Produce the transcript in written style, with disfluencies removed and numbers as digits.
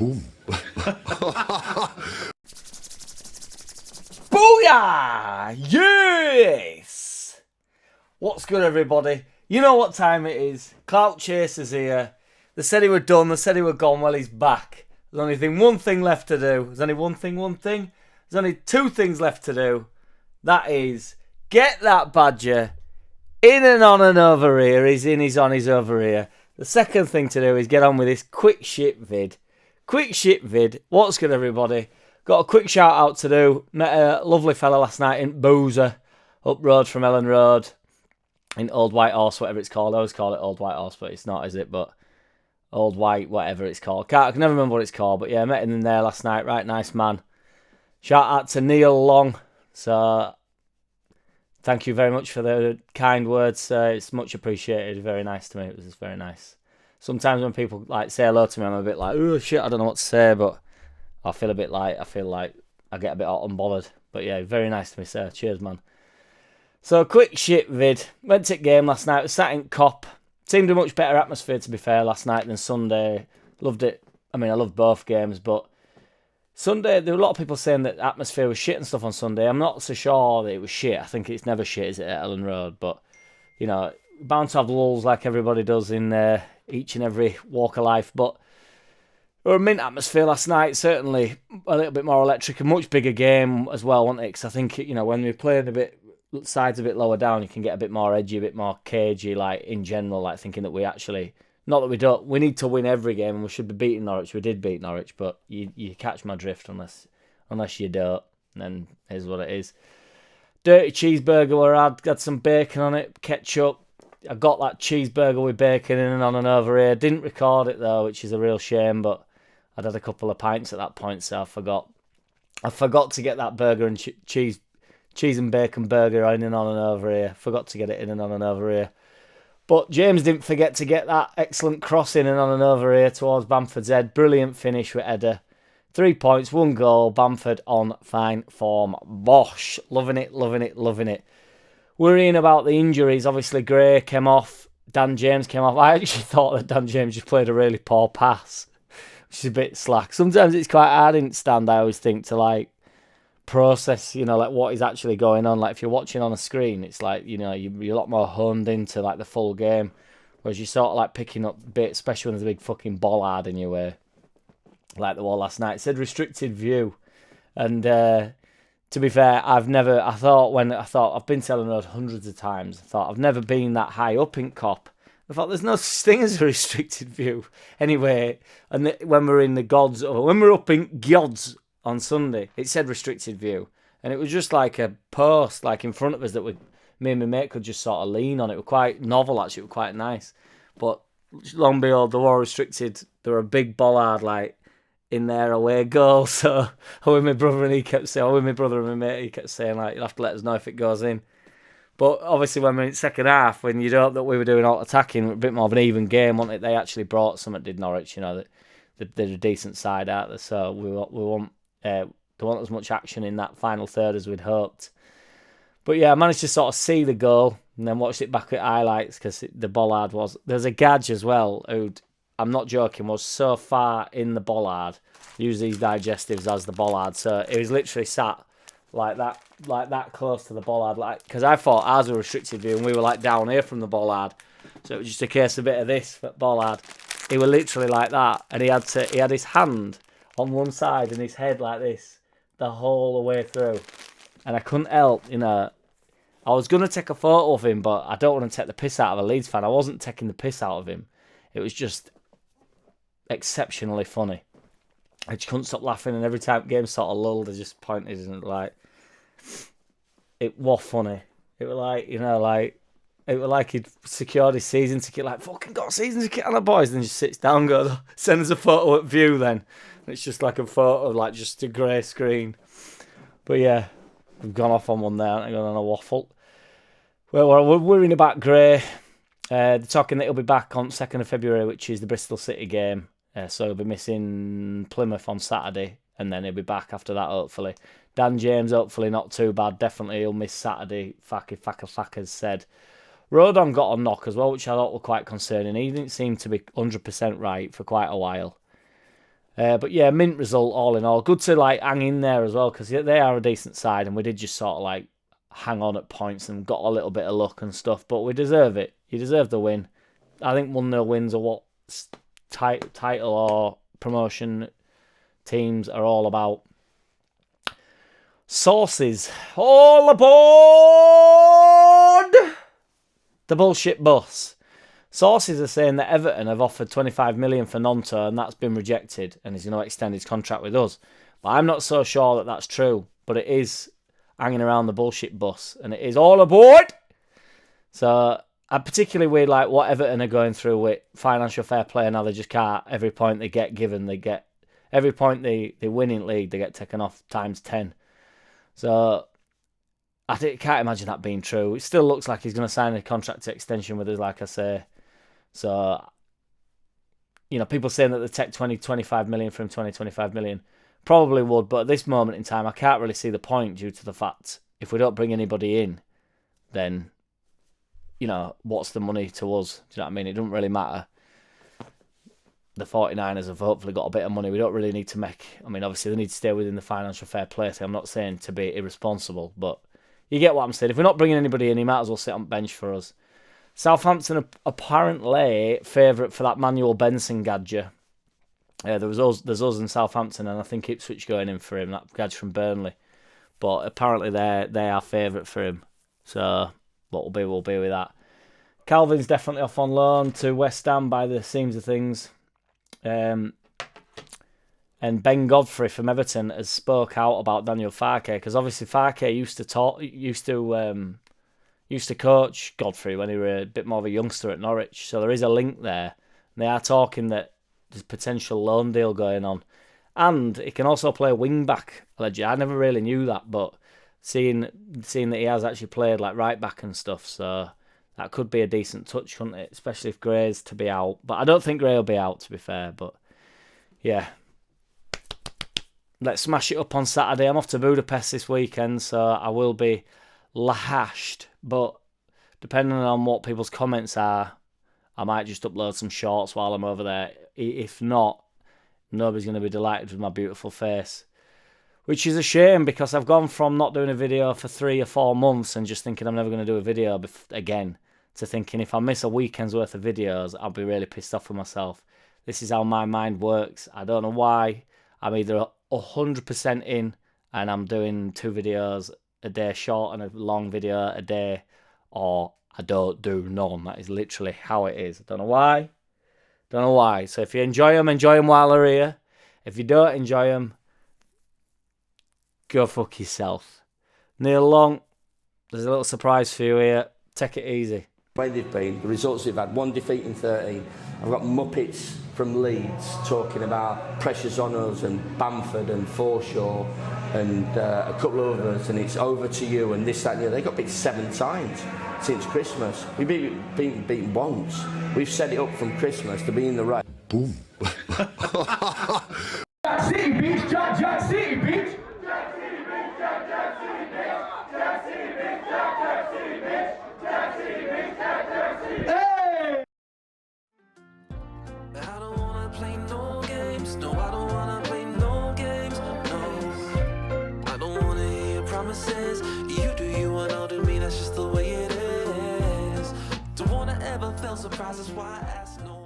Boom. Booyah! Yes! What's good, everybody? You know what time it is. Clout Chaser's here. They said he were done. They said he were gone. Well, he's back. There's only one thing left to do. There's only one thing. There's only two things left to do. That is, get that badger in and on and over here. He's on his over here. The second thing to do is get on with this quick shit vid. What's good, everybody? Got a quick shout out to do. Met a lovely fella last night in Boozer, up road from Ellen Road, in Old White Horse, whatever it's called. I always call it Old White Horse, but it's not, is it? But Old White, whatever it's called. I can never remember what it's called, but yeah, met him in there last night. Right, nice man. Shout out to Neil Long. So, thank you very much for the kind words. It's much appreciated. Very nice to me. It was just very nice. Sometimes when people like say hello to me, I'm a bit like, oh shit, I don't know what to say, but I feel like I get a bit hot and bothered. But yeah, very nice to me, sir. Cheers, man. So, quick shit vid. Went to the game last night. Sat in Cop. Seemed a much better atmosphere, to be fair, last night than Sunday. Loved it. I mean, I loved both games, but Sunday, there were a lot of people saying that the atmosphere was shit and stuff on Sunday. I'm not so sure that it was shit. I think it's never shit, is it, at Ellen Road? But, you know, bound to have lulls like everybody does in each and every walk of life. But it was a mint atmosphere last night. Certainly a little bit more electric. A much bigger game as well, wasn't it? Because I think, you know, when we played a bit, sides a bit lower down, you can get a bit more edgy, a bit more cagey, like, in general, like, thinking that we actually... Not that we don't. We need to win every game, and we should be beating Norwich. We did beat Norwich, but you catch my drift unless you don't. And then here's what it is. Dirty cheeseburger had some bacon on it, ketchup. I got that cheeseburger with bacon in and on and over here. Didn't record it though, which is a real shame. But I'd had a couple of pints at that point, so I forgot. I forgot to get that burger and cheese and bacon burger in and on and over here. Forgot to get it in and on and over here. But James didn't forget to get that excellent cross in and on and over here towards Bamford's head. Brilliant finish with header. 3 points, 1 goal. Bamford on fine form. Bosh. Loving it. Worrying about the injuries. Obviously, Gray came off. Dan James came off. I actually thought that Dan James just played a really poor pass, which is a bit slack. Sometimes it's quite hard in stand, I always think, to like process, you know, like what is actually going on. Like if you're watching on a screen, it's like, you know, you're a lot more honed into like the full game, whereas you're sort of like picking up bits, especially when there's a big fucking bollard in your way, like the wall last night. It said restricted view, and to be fair, I've been telling Road hundreds of times. I thought I've never been that high up in Cop. I thought there's no such thing as a restricted view anyway. And when we're in the gods, or when we're up in gods on Sunday, it said restricted view, and it was just like a post like in front of us that me and my mate could just sort of lean on. It was quite novel, actually. It was quite nice, but long and behold, they were restricted. There were a big bollard like in their away goal. So with my brother and my mate, he kept saying like, you'll have to let us know if it goes in. But obviously when we're in second half, when you'd hope that we were doing all attacking, a bit more of an even game, wasn't it? They actually brought something, did Norwich, you know, that they're a decent side out there, so we want there wasn't as much action in that final third as we'd hoped. But yeah, I managed to sort of see the goal and then watched it back at highlights because the bollard was... There's a Gadge as well who, I'm not joking, was so far in the bollard, use these digestives as the bollard, so it was literally sat like that close to the bollard, like, because I thought ours were restricted view and we were like down here from the bollard, so it was just a case of a bit of this bollard. He was literally like that, and he had his hand on one side and his head like this the whole way through, and I couldn't help, you know. I was going to take a photo of him, but I don't want to take the piss out of a Leeds fan. I wasn't taking the piss out of him. It was just exceptionally funny. I just couldn't stop laughing, and every time the game sort of lulled, I just pointed and like, it was funny. It was like, you know, like, it was like he'd secured his season ticket, like, fucking got a season ticket on the boys, and then just sits down and goes, send us a photo at View then. And it's just like a photo of like just a grey screen. But yeah, we've gone off on one there, haven't we? Gone on a waffle. Well, we're worrying about Gray. They're talking that he'll be back on 2nd of February, which is the Bristol City game. So he'll be missing Plymouth on Saturday, and then he'll be back after that, hopefully. Dan James, hopefully not too bad. Definitely he'll miss Saturday, Faka said. Rodon got a knock as well, which I thought was quite concerning. He didn't seem to be 100% right for quite a while. But yeah, mint result all in all. Good to like hang in there as well, because they are a decent side, and we did just sort of like hang on at points and got a little bit of luck and stuff. But we deserve it. You deserve the win. I think 1-0 wins are what title or promotion teams are all about. Sources, all aboard the bullshit bus. Sources are saying that Everton have offered 25 million for Nonto, and that's been rejected, and he's going to extend his contract with us. But I'm not so sure that that's true. But it is hanging around the bullshit bus, and it is all aboard. So I'm particularly weird, like what Everton are going through with financial fair play, and how they just can't. Every point they get given, every point they win in league, they get taken off times 10. So I can't imagine that being true. It still looks like he's going to sign a contract extension with us, like I say. So, you know, people saying that they take 25 million from 25 million. Probably would, but at this moment in time, I can't really see the point due to the fact if we don't bring anybody in, then, you know, what's the money to us? Do you know what I mean? It doesn't really matter. The 49ers have hopefully got a bit of money. We don't really need to make... I mean, obviously, they need to stay within the financial fair play. So I'm not saying to be irresponsible, but you get what I'm saying. If we're not bringing anybody in, he might as well sit on bench for us. Southampton apparently favourite for that Manuel Benson gadget. There's us and Southampton, and I think Ipswich going in for him, that gadget from Burnley. But apparently they are favourite for him. So what will be with that. Calvin's definitely off on loan to West Ham by the seams of things. And Ben Godfrey from Everton has spoke out about Daniel Farke, because obviously Farke used to coach Godfrey when he was a bit more of a youngster at Norwich. So there is a link there. They are talking that there's a potential loan deal going on, and he can also play wing back. Allegedly, I never really knew that, but seeing that he has actually played like right back and stuff, so that could be a decent touch, couldn't it? Especially if Gray's to be out. But I don't think Gray will be out, to be fair. But yeah, let's smash it up on Saturday. I'm off to Budapest this weekend, so I will be lahashed. But depending on what people's comments are, I might just upload some shorts while I'm over there. If not, nobody's going to be delighted with my beautiful face. Which is a shame, because I've gone from not doing a video for 3 or 4 months and just thinking I'm never going to do a video again, to thinking if I miss a weekend's worth of videos, I'll be really pissed off with myself. This is how my mind works. I don't know why. I'm either 100% in and I'm doing 2 videos a day short and a long video a day, or I don't do none. That is literally how it is. I don't know why. So if you enjoy them while they're here. If you don't enjoy them, go fuck yourself. Neil Long, there's a little surprise for you here. Take it easy. The way they've been, the results they've had, 1 defeat in 13. I've got Muppets from Leeds talking about pressures on us, and Bamford and Forshaw and a couple of others, and it's over to you and this, that and the other. They got beat 7 times since Christmas. We've been beaten once. We've set it up from Christmas to be in the race. Boom. JackCity, bitch! JackCity, bitch! Hey! I don't wanna play no games. No, I don't wanna play no games. No, I don't wanna hear your promises. You do you and I'll do me. That's just the way it is. Don't wanna ever feel surprised. That's why I ask no.